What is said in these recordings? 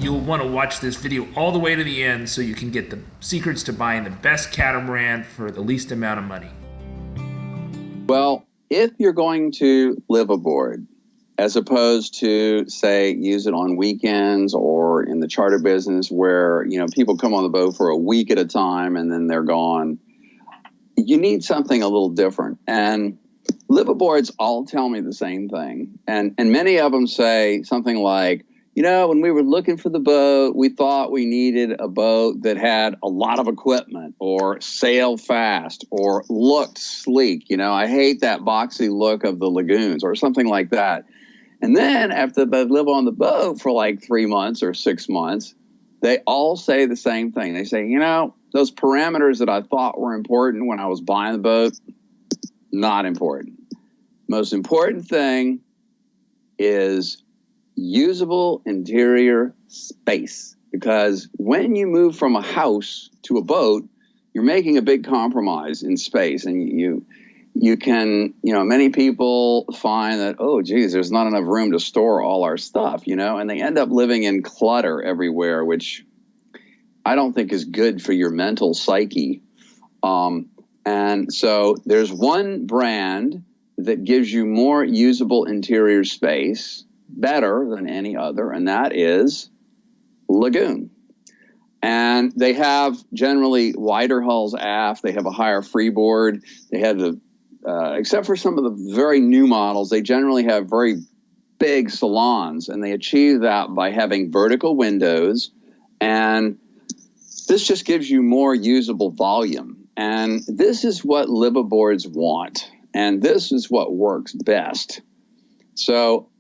You'll want to watch this video all the way to the end so you can get the secrets to buying the best catamaran for the least amount of money. Well, if you're going to live aboard, as opposed to, say, use it on weekends or in the charter business where, people come on the boat for a week at a time and then they're gone, you need something a little different. And liveaboards all tell me the same thing. And many of them say something like, when we were looking for the boat, we thought we needed a boat that had a lot of equipment or sailed fast or looked sleek. I hate that boxy look of the lagoons or something like that. And then after they live on the boat for like 3 months or 6 months, they all say the same thing. They say, those parameters that I thought were important when I was buying the boat, not important. Most important thing is usable interior space, because when you move from a house to a boat, you're making a big compromise in space, and you can, many people find that, oh geez, there's not enough room to store all our stuff, and they end up living in clutter everywhere, which I don't think is good for your mental psyche. And so there's one brand that gives you more usable interior space, better than any other, and that is Lagoon. And they have generally wider hulls aft. They have a higher freeboard. They have except for some of the very new models, they generally have very big salons, and they achieve that by having vertical windows. And this just gives you more usable volume. And this is what liveaboards want. And this is what works best. So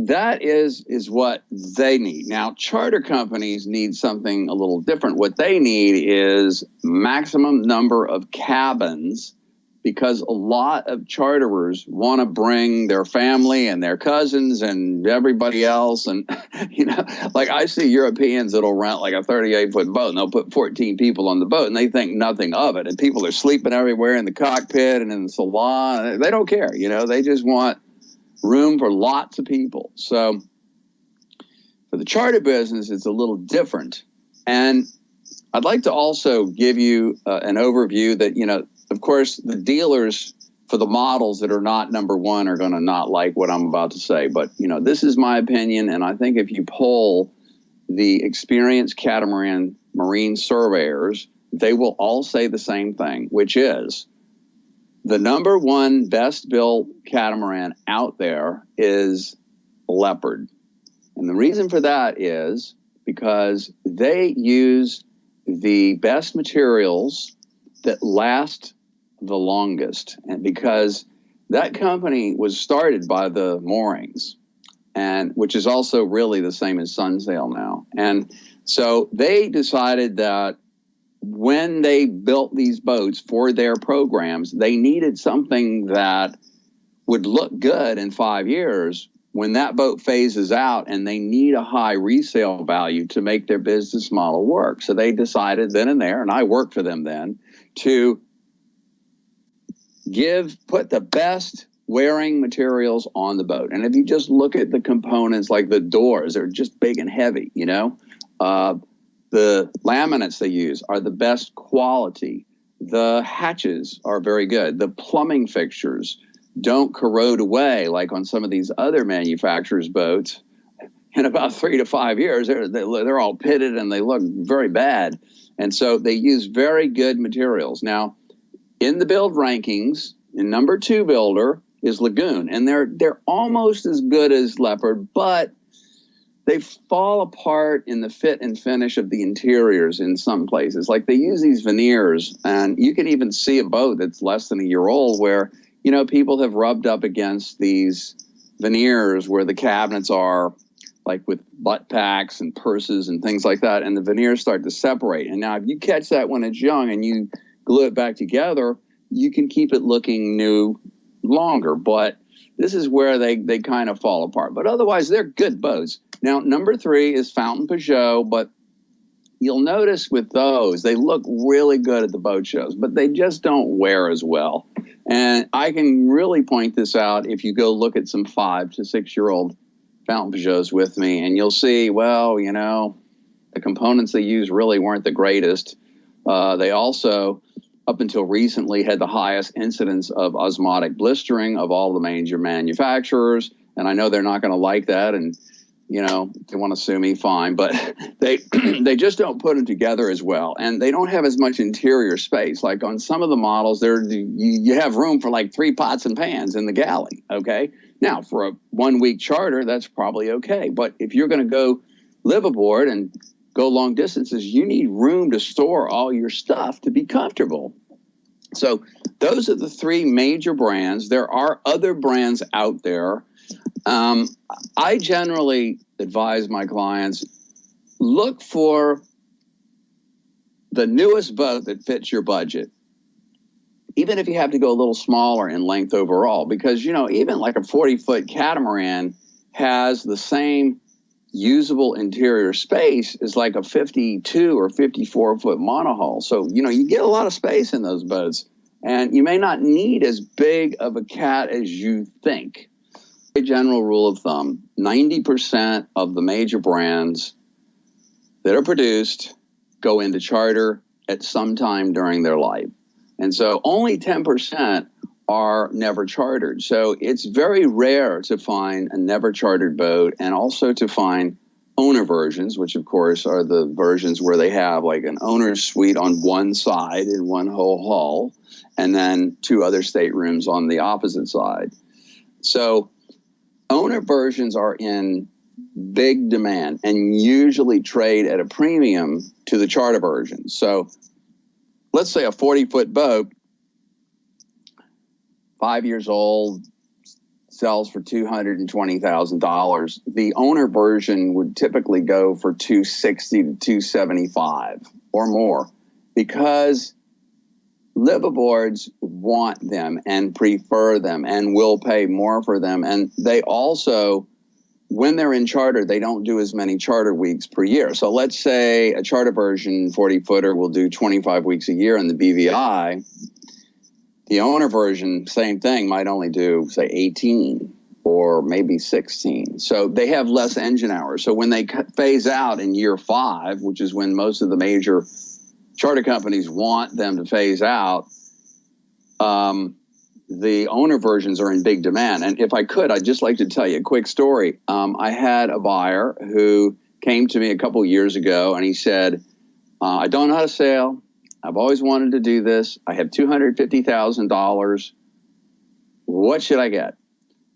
that is what they need. Now, charter companies need something a little different. What they need is maximum number of cabins, because a lot of charterers want to bring their family and their cousins and everybody else. And, like I see Europeans that'll rent like a 38-foot boat, and they'll put 14 people on the boat, and they think nothing of it. And people are sleeping everywhere in the cockpit and in the salon. They don't care, they just want room for lots of people. So for the charter business, it's a little different. And I'd like to also give you an overview that, of course, the dealers for the models that are not number one are going to not like what I'm about to say. But, this is my opinion. And I think if you poll the experienced catamaran marine surveyors, they will all say the same thing, which is the number one best built catamaran out there is Leopard. And the reason for that is because they use the best materials that last the longest. And because that company was started by the moorings, and which is also really the same as Sunsail now. And so they decided that when they built these boats for their programs, they needed something that would look good in 5 years when that boat phases out, and they need a high resale value to make their business model work. So they decided then and there, and I worked for them then, to put the best wearing materials on the boat. And if you just look at the components, like the doors, they're just big and heavy, the laminates they use are the best quality. The hatches are very good. The plumbing fixtures don't corrode away like on some of these other manufacturers' boats. In about 3 to 5 years, they're all pitted and they look very bad. And so they use very good materials. Now, in the build rankings, the number 2 builder is Lagoon, and they're almost as good as Leopard, but they fall apart in the fit and finish of the interiors in some places. Like they use these veneers, and you can even see a boat that's less than a year old where, people have rubbed up against these veneers where the cabinets are, like with butt packs and purses and things like that, and the veneers start to separate. And now if you catch that when it's young and you glue it back together, you can keep it looking new longer. But this is where they kind of fall apart. But otherwise, they're good boats. Now, number 3 is Fountain Peugeot, but you'll notice with those, they look really good at the boat shows, but they just don't wear as well. And I can really point this out if you go look at some 5 to 6 year old Fountain Peugeots with me, and you'll see, well, the components they use really weren't the greatest. They also, up until recently, had the highest incidence of osmotic blistering of all the major manufacturers. And I know they're not going to like that, and they want to sue me, fine. But they just don't put them together as well, and they don't have as much interior space. Like on some of the models, you have room for like 3 pots and pans in the galley. Okay, now for a 1-week charter, that's probably okay. But if you're going to go live aboard and go long distances, you need room to store all your stuff to be comfortable. So those are the 3 major brands. There are other brands out there. I generally advise my clients, look for the newest boat that fits your budget, even if you have to go a little smaller in length overall, because, even like a 40-foot catamaran has the same usable interior space as like a 52 or 54-foot monohull. So, you get a lot of space in those boats, and you may not need as big of a cat as you think. A general rule of thumb, 90% of the major brands that are produced go into charter at some time during their life. And so only 10% are never chartered. So it's very rare to find a never chartered boat, and also to find owner versions, which of course are the versions where they have like an owner's suite on one side in one whole hull, and then 2 other staterooms on the opposite side. So owner versions are in big demand and usually trade at a premium to the charter versions. So let's say a 40-foot boat, 5 years old, sells for $220,000. The owner version would typically go for $260,000 to $275,000 or more, because liveaboards want them and prefer them and will pay more for them. And they also, when they're in charter, they don't do as many charter weeks per year. So let's say a charter version 40-footer will do 25 weeks a year in the BVI. The owner version, same thing, might only do, say, 18 or maybe 16. So they have less engine hours. So when they phase out in year 5, which is when most of the major charter companies want them to phase out, the owner versions are in big demand. And if I could, I'd just like to tell you a quick story. I had a buyer who came to me a couple years ago, and he said, I don't know how to sail. I've always wanted to do this. I have $250,000. What should I get?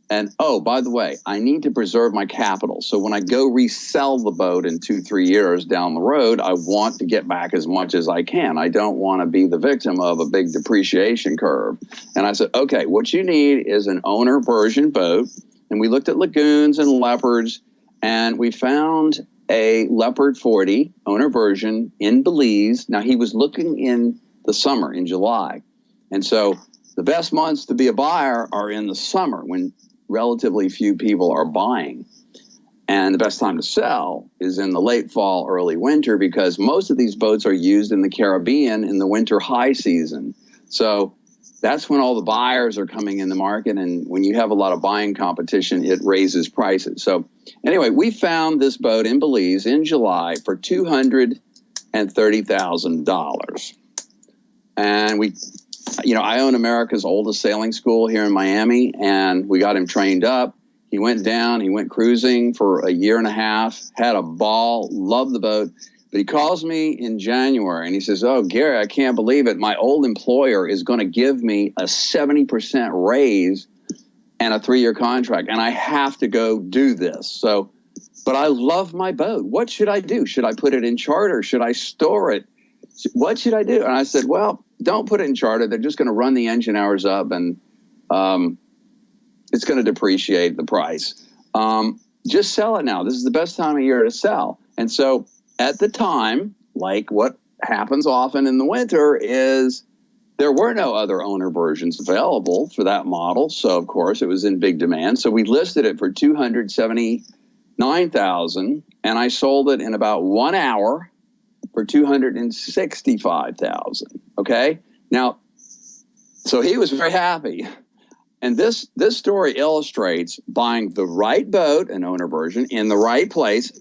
And, oh, by the way, I need to preserve my capital. So when I go resell the boat in 2-3 years down the road, I want to get back as much as I can. I don't want to be the victim of a big depreciation curve. And I said, okay, what you need is an owner version boat. And we looked at lagoons and leopards, and we found a Leopard 40 owner version in Belize. Now, he was looking in the summer, in July. And so the best months to be a buyer are in the summer, when relatively few people are buying. And the best time to sell is in the late fall, early winter, because most of these boats are used in the Caribbean in the winter high season. So that's when all the buyers are coming in the market. And when you have a lot of buying competition, it raises prices. So anyway, we found this boat in Belize in July for $230,000. And we, I own America's oldest sailing school here in Miami, and we got him trained up. He went down, he went cruising for a year and a half, had a ball, loved the boat. But he calls me in January and he says, oh, Gary, I can't believe it. My old employer is going to give me a 70% raise and a 3-year contract, and I have to go do this. So, but I love my boat. What should I do? Should I put it in charter? Should I store it? What should I do? And I said, well, don't put it in charter. They're just going to run the engine hours up, and it's going to depreciate the price. Just sell it now. This is the best time of year to sell. And so at the time, like what happens often in the winter, is there were no other owner versions available for that model. So, of course, it was in big demand. So we listed it for $279,000, and I sold it in about 1 hour for $265,000. Okay? Now, so he was very happy. And this story illustrates buying the right boat, an owner version, in the right place.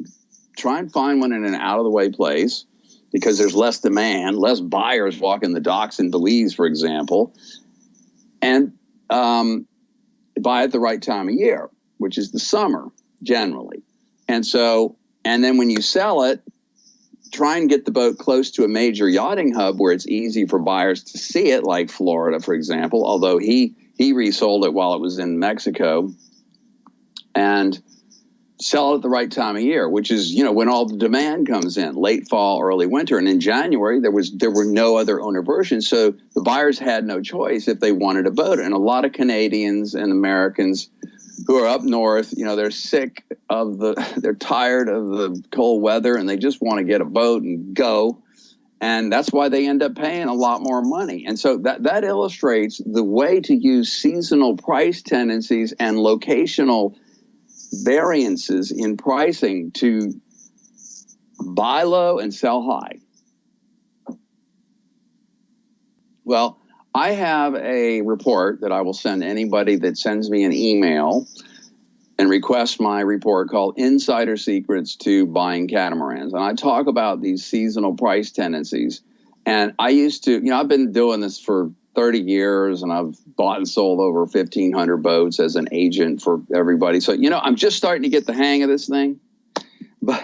Try and find one in an out-of-the-way place because there's less demand, less buyers walking the docks in Belize, for example, and buy at the right time of year, which is the summer generally. And then when you sell it, try and get the boat close to a major yachting hub where it's easy for buyers to see it, like Florida, for example, although he resold it while it was in Mexico, and sell it at the right time of year, which is, when all the demand comes in, late fall, early winter. And in January, there were no other owner versions. So the buyers had no choice if they wanted a boat. And a lot of Canadians and Americans who are up north, they're they're tired of the cold weather and they just want to get a boat and go. And that's why they end up paying a lot more money. And so that illustrates the way to use seasonal price tendencies and locational variances in pricing to buy low and sell high. Well, I have a report that I will send anybody that sends me an email and requests my report called Insider Secrets to Buying Catamarans. And I talk about these seasonal price tendencies. And I used to, I've been doing this for 30 years and I've bought and sold over 1,500 boats as an agent for everybody. So, I'm just starting to get the hang of this thing. But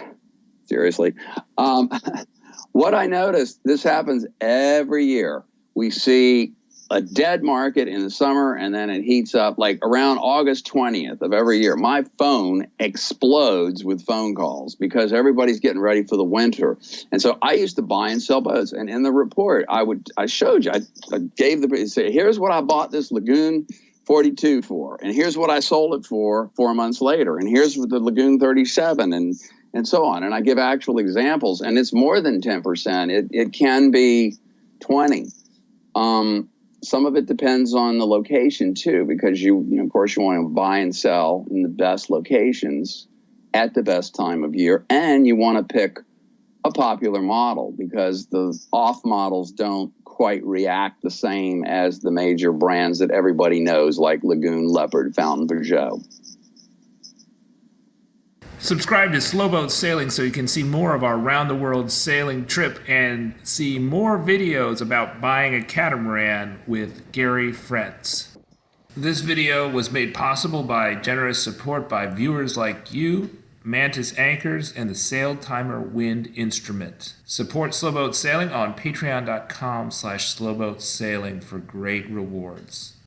seriously, what I noticed, this happens every year. We see a dead market in the summer and then it heats up like around August 20th of every year. My phone explodes with phone calls because everybody's getting ready for the winter. And so I used to buy and sell boats. And in the report, I showed you, I gave say, here's what I bought this Lagoon 42 for. And here's what I sold it for 4 months later. And here's the Lagoon 37 and so on. And I give actual examples and it's more than 10%. It can be 20. Some of it depends on the location too, because of course you want to buy and sell in the best locations at the best time of year. And you want to pick a popular model because the off models don't quite react the same as the major brands that everybody knows, like Lagoon, Leopard, Fountain, Peugeot. Subscribe to Slowboat Sailing so you can see more of our round-the-world sailing trip and see more videos about buying a catamaran with Gary Fretz. This video was made possible by generous support by viewers like you, Mantus Anchors, and the SailTimer Wind Instrument. Support Slowboat Sailing on patreon.com/slowboatsailing for great rewards.